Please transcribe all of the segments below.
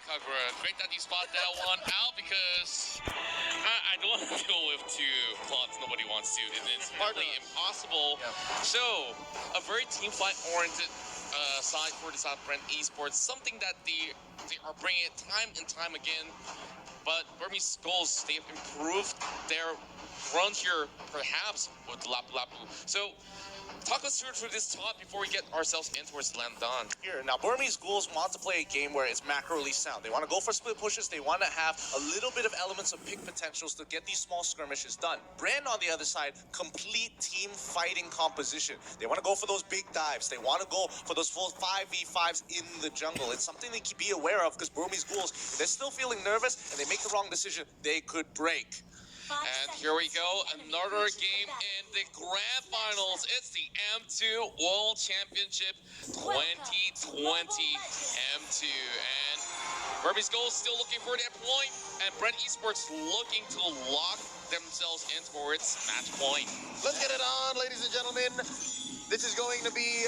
Kagura. Great that you spot that one out because I don't want to deal with two plots nobody wants to. It's hardly impossible. Yeah. So, a very team fight oriented side for the South Bren Esports. Something that they are bringing it time and time again. But Burmese Ghouls, they've improved their run here, perhaps, with Lapu Lapu. So, talk us through this thought before we get ourselves in towards Landon. Here, now Burmese Ghouls want to play a game where it's macroly sound. They want to go for split pushes. They want to have a little bit of elements of pick potentials to get these small skirmishes done. Bren, on the other side, complete team fighting composition. They want to go for those big dives. They want to go for those full 5v5s in the jungle. It's something they can be aware of because Burmese Ghouls, if they're still feeling nervous and they make the wrong decision, they could break. And here we go, another game in the grand finals. It's the M2 World Championship 2020 M2. And Burmese Ghouls still looking for that point, and Bren Esports looking to lock themselves in towards match point. Let's get it on, ladies and gentlemen. This is going to be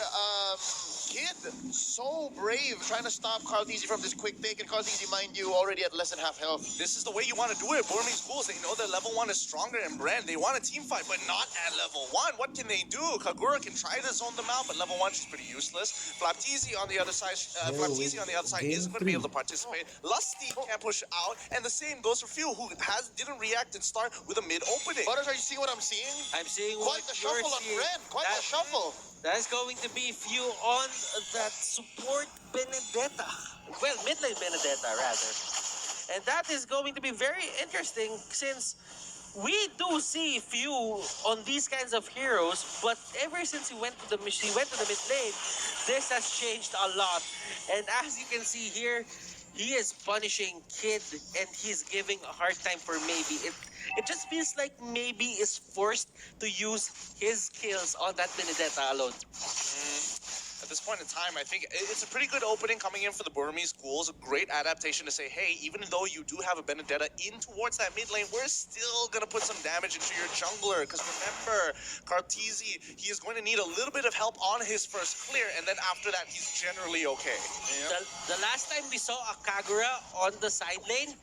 Kid, so brave, trying to stop Carlteasy from this quick take, and Carlteasy, mind you, already at less than half health. This is the way you want to do it. Burmese Ghouls, they know that level 1 is stronger than Bren. They want a team fight, but not at level 1. What can they do? Kagura can try to zone them out, but level 1 she's pretty useless. Flapteasy on the other side, isn't going to be able to participate. Lusty can't push out, and the same goes for Few, who didn't react and start with a mid opening. Butters, are you seeing what I'm seeing? I'm seeing Quite the shuffle on Bren. Quite the shuffle. That's going to be Few on that support Benedetta. Well, mid lane Benedetta, rather. And that is going to be very interesting since we do see Few on these kinds of heroes, but ever since he went to the mid lane, this has changed a lot. And as you can see here, he is punishing Kid and he's giving a hard time for Maybe. It just feels like Maybe is forced to use his skills on that Benedetta alone. At this point in time, I think it's a pretty good opening coming in for the Burmese Ghouls. A great adaptation to say, hey, even though you do have a Benedetta in towards that mid lane, we're still going to put some damage into your jungler. Because remember, Cartesi, he is going to need a little bit of help on his first clear, and then after that, he's generally okay. Yeah. The last time we saw a Kagura on the side lane,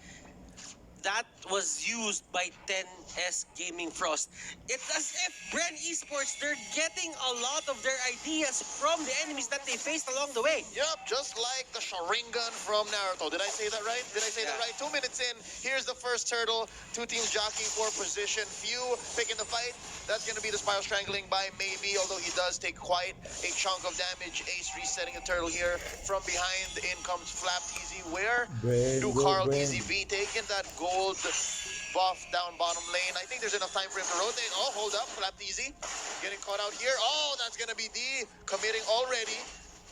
that was used by 10S Gaming Frost. It's as if Bren Esports, they're getting a lot of their ideas from the enemies that they faced along the way. Yep, just like the Sharingan from Naruto. Did I say that right? Did I say that right? 2 minutes in, here's the first turtle. Two teams jockeying for position. Few picking the fight. That's going to be the Spiral Strangling by Maybe, although he does take quite a chunk of damage. Ace resetting a turtle here. From behind, in comes Flapteasy. Where do Carlteasy be taking that gold buff down bottom lane? I think there's enough time for him to rotate. Oh, hold up, Flapteasy getting caught out here. Oh, that's going to be D committing already.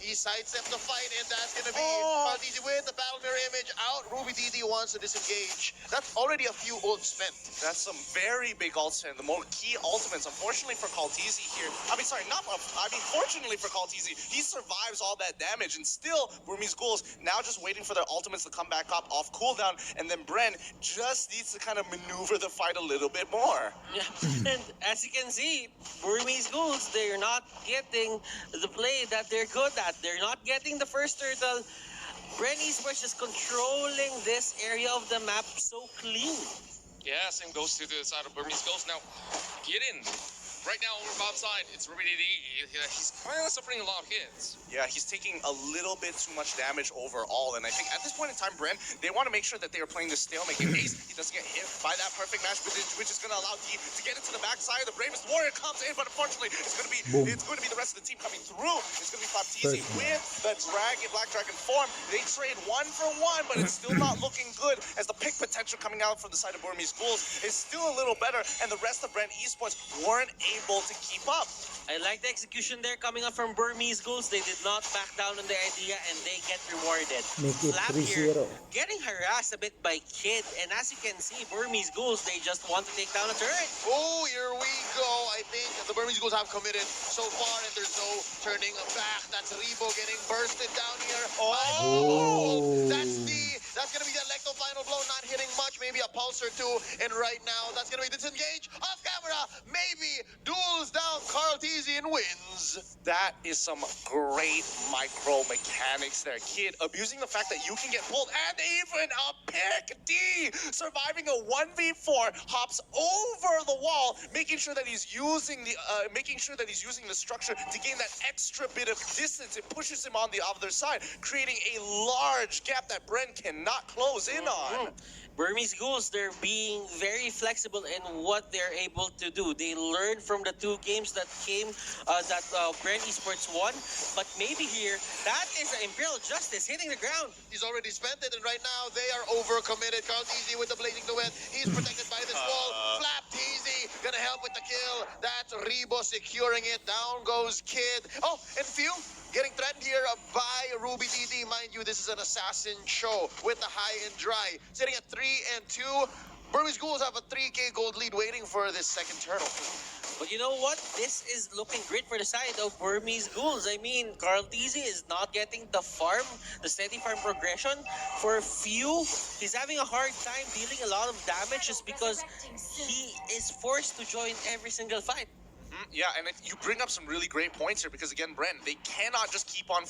He sidesteps the fight, and that's going to be Carlteasy with the battle mirror image out. Ruby DD wants to disengage. That's already a few ults spent. That's some very big ults and the more key ultimates. Unfortunately for Carlteasy here, fortunately for Carlteasy, he survives all that damage, and still Burmese Ghouls now just waiting for their ultimates to come back up off cooldown, and then Bren just needs to kind of maneuver the fight a little bit more. Yeah, and as you can see, Burmese Ghouls, they're not getting the play that they're good at. They're not getting the first turtle. Bren Esports is controlling this area of the map so clean. Yeah, same goes to the side of Burmese Ghouls. Now, get in. Right now, over Bob's side, it's Ruby DD. He's kind of suffering a lot of hits. Yeah, he's taking a little bit too much damage overall, and I think at this point in time, Bren, they want to make sure that they are playing this stalemate game. Ace, he doesn't get hit by that perfect match, which is going to allow D to get into the backside. The Bravest Warrior comes in, but unfortunately, it's going to be the rest of the team coming through. It's going to be Flapteasy with the Black Dragon form. They trade 1 for 1, but it's still not looking good as the pick potential coming out from the side of Burmese Ghouls is still a little better, and the rest of Bren Esports weren't able to keep up. I like the execution there coming up from Burmese Ghouls. They did not back down on their idea and they get rewarded. Make it Flap 3-0. here, getting harassed a bit by Kid, and as you can see, Burmese Ghouls, they just want to take down a turret. Oh, here we go. I think the Burmese Ghouls have committed so far and there's no turning back. That's Rebo getting bursted down here. Oh! That's going to be the Electro final blow, not hitting much, maybe a pulse or two. And right now, that's going to be disengage off camera. Maybe duels down Carlteasy and wins. That is some great micro mechanics there. Kid abusing the fact that you can get pulled and even a pick D. Surviving a 1v4, hops over the wall, making sure that he's using the structure to gain that extra bit of distance. It pushes him on the other side, creating a large gap that Bren cannot close in on. Burmese Ghouls, they're being very flexible in what they're able to do. They learned from the 2 games that Bren Esports won, but maybe here, that is Imperial Justice hitting the ground. He's already spent it, and right now they are overcommitted. Carl Easy with the blazing to win. He's protected by this wall. Flap Easy gonna help with the kill. That's Rebo securing it. Down goes Kid. Oh, and Few getting threatened here by Ruby DD. Mind you, this is an assassin show with the high and dry. Sitting at 3-2. Burmese Ghouls have a 3K gold lead waiting for this second turtle. But you know what? This is looking great for the side of Burmese Ghouls. I mean, Carl Tizzy is not getting the steady farm progression. For Few, he's having a hard time dealing a lot of damage just because he is forced to join every single fight. Yeah, and you bring up some really great points here because, again, Bren, they cannot just keep on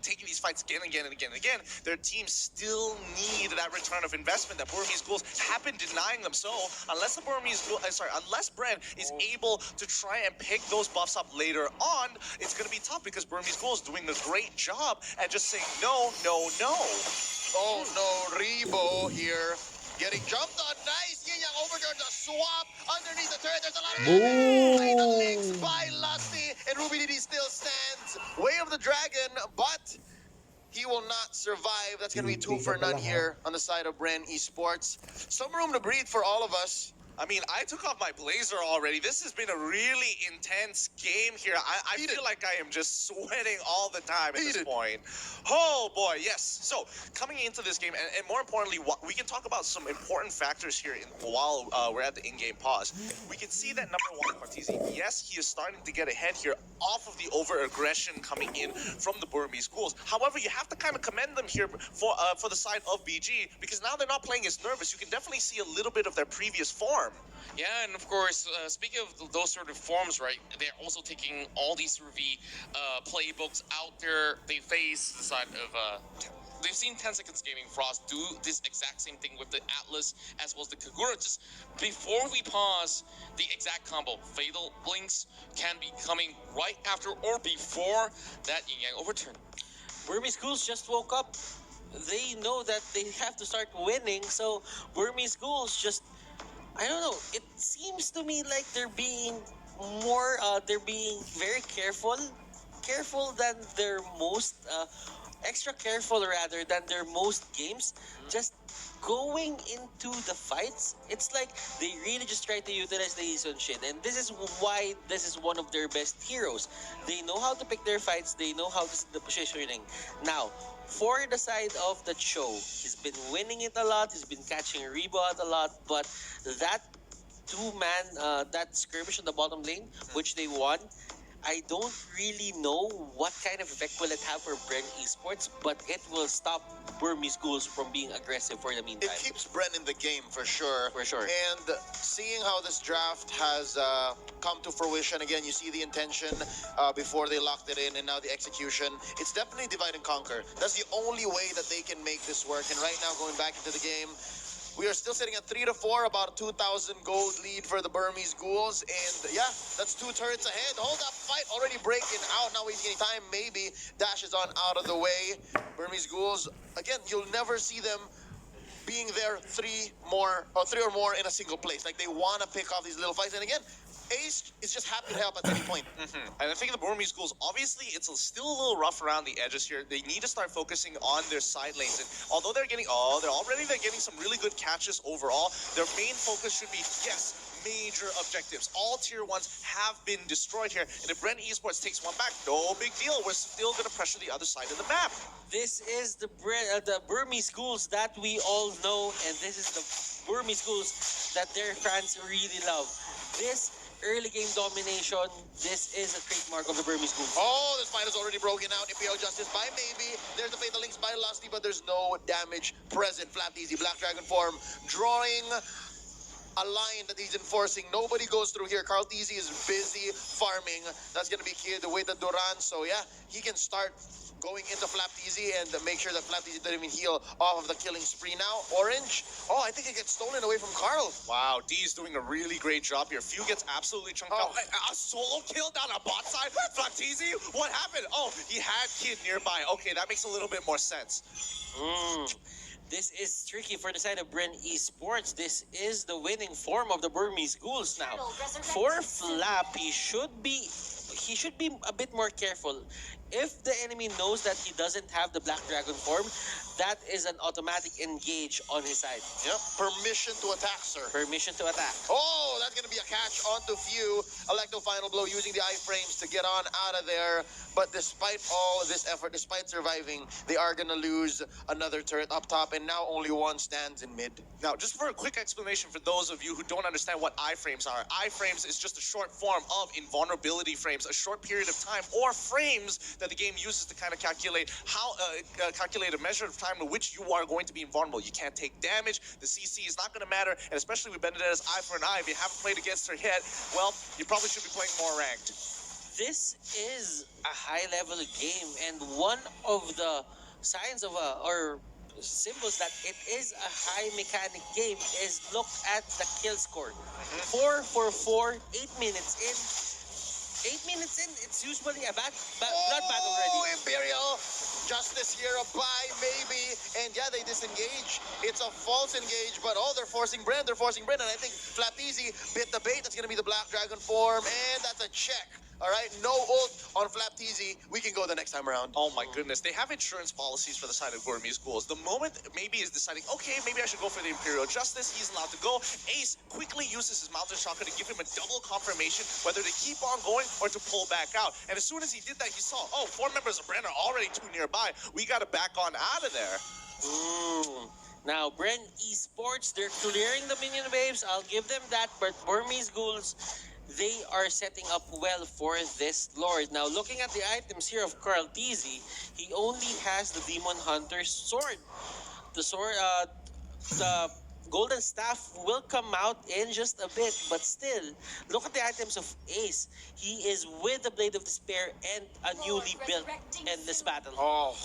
taking these fights again and again and again and again. Their teams still need that return of investment that Burmese Ghouls have been denying them. So, unless Bren is able to try and pick those buffs up later on, it's going to be tough because Burmese Ghouls doing a great job at just saying no, no, no. Oh no, Rebo here. Getting jumped on. Nice. Yin Yang overturn the swap underneath the turret. There's a lot of damage. The links by Lusty. And Ruby DD still stands. Way of the Dragon, but he will not survive. That's going to be 2 for none here on the side of Bren Esports. Some room to breathe for all of us. I mean, I took off my blazer already. This has been a really intense game here. I feel like I am just sweating all the time at this point. Oh, boy, yes. So, coming into this game, and more importantly, we can talk about some important factors here while we're at the in-game pause. We can see that number 1, Partizi, yes, he is starting to get ahead here off of the over-aggression coming in from the Burmese Ghouls. However, you have to kind of commend them here for the side of BG, because now they're not playing as nervous. You can definitely see a little bit of their previous form. Yeah, and of course, speaking of those sort of forms, right, they're also taking all these sort of playbooks out there. They face the side of... They've seen 10 Seconds Gaming Frost do this exact same thing with the Atlas as well as the Kagura. Just before we pause, the exact combo, Fatal Links can be coming right after or before that Yin Yang overturn. Burmese Ghouls just woke up. They know that they have to start winning, so Burmese Ghouls just... I don't know. It seems to me like they're being very careful than their most, extra careful rather than their most games. Just going into the fights, it's like they really just try to utilize the Ison Shin, and this is why this is one of their best heroes. They know how to pick their fights. They know how to set the positioning. Now, for the side of the Cho, he's been winning it a lot. He's been catching Rebo out a lot, but that 2-man, that skirmish on the bottom lane, which they won, I don't really know what kind of effect will it have for Bren Esports, but it will stop Burmese Ghouls from being aggressive for the meantime. It keeps Bren in the game for sure. For sure. And seeing how this draft has come to fruition, again, you see the intention before they locked it in, and now the execution. It's definitely divide and conquer. That's the only way that they can make this work. And right now, going back into the game, we are still sitting at 3-4, about a 2,000 gold lead for the Burmese Ghouls. And yeah, that's 2 turrets ahead. Hold up, fight already breaking out. Now he's getting time, maybe. Dash is on out of the way. Burmese Ghouls, again, you'll never see them being there 3 or more in a single place. Like, they want to pick off these little fights. And again, Ace is just happy to help at any point. And I think the Burmese Ghouls, obviously, it's still a little rough around the edges here. They need to start focusing on their side lanes. And although they're getting some really good catches overall, their main focus should be, yes, major objectives. All tier 1s have been destroyed here. And if Bren Esports takes one back, no big deal. We're still going to pressure the other side of the map. This is the Burmese Ghouls that we all know, and this is the Burmese Ghouls that their fans really love. This early game domination, this is a trademark of the Burmese Ghouls. Oh, this fight is already broken out. Imperial Justice by maybe. There's the Fatal Links by Lusty, but there's no damage present. Flap Easy, Black Dragon form, drawing a line that he's enforcing. Nobody goes through here. Carl Tizzy is busy farming. That's going to be key the way that Duran. So yeah, he can start going into Flapteasy and make sure that Flapteasy doesn't even heal off of the killing spree now. Orange, oh, I think it gets stolen away from Carl. Wow, D is doing a really great job here. Few gets absolutely chunked out. A solo kill down a bot side? Flapteasy? What happened? Oh, he had Kid nearby. Okay, that makes a little bit more sense. This is tricky for the side of Bren Esports. This is the winning form of the Burmese Ghouls now. For Flap, he should be a bit more careful. If the enemy knows that he doesn't have the Black Dragon form, that is an automatic engage on his side. Yep, permission to attack, sir. Permission to attack. Oh, that's going to be a catch onto Few. Electo final blow using the iframes to get on out of there. But despite all of this effort, despite surviving, they are going to lose another turret up top, and now only one stands in mid. Now, just for a quick explanation for those of you who don't understand what iframes are, iframes is just a short form of invulnerability frames, a short period of time, or frames that the game uses to kind of calculate how calculate a measure of time in which you are going to be invulnerable. You can't take damage, the CC is not going to matter, and especially with Benedetta's eye for an eye, if you haven't played against her yet, well, you probably should be playing more ranked. This is a high-level game, and one of the signs of or symbols that it is a high mechanic game is look at the kill score. 4 for 4, 8 minutes in. 8 minutes in, it's usually a blood battle already. Oh, Imperial Justice here, a buy maybe, and yeah, they disengage. It's a false engage, but they're forcing Bren, and I think Flapteasy bit the bait. That's gonna be the Black Dragon form, and that's a check. All right, no ult on Flapteasy. We can go the next time around. Oh my goodness, they have insurance policies for the side of Burmese Ghouls. The moment maybe is deciding, okay, maybe I should go for the Imperial Justice, he's allowed to go. Ace quickly uses his mountain shotgun to give him a double confirmation whether to keep on going or to pull back out. And as soon as he did that, he saw, oh, 4 members of Bren are already too nearby. We got to back on out of there. Now, Bren Esports, they're clearing the minion waves. I'll give them that, but Burmese Ghouls, they are setting up well for this Lord. Now, looking at the items here of Carl Tizzy, he only has the Demon Hunter's sword. The sword, the Golden Staff will come out in just a bit, but still, look at the items of Ace. He is with the Blade of Despair and a newly built Endless Battle. Oh,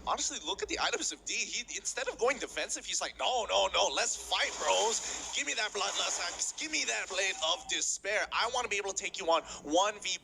honestly, look at the items of D. He, instead of going defensive, he's like, no, let's fight, bros. Give me that Bloodlust Axe. Give me that Blade of Despair. I want to be able to take you on 1v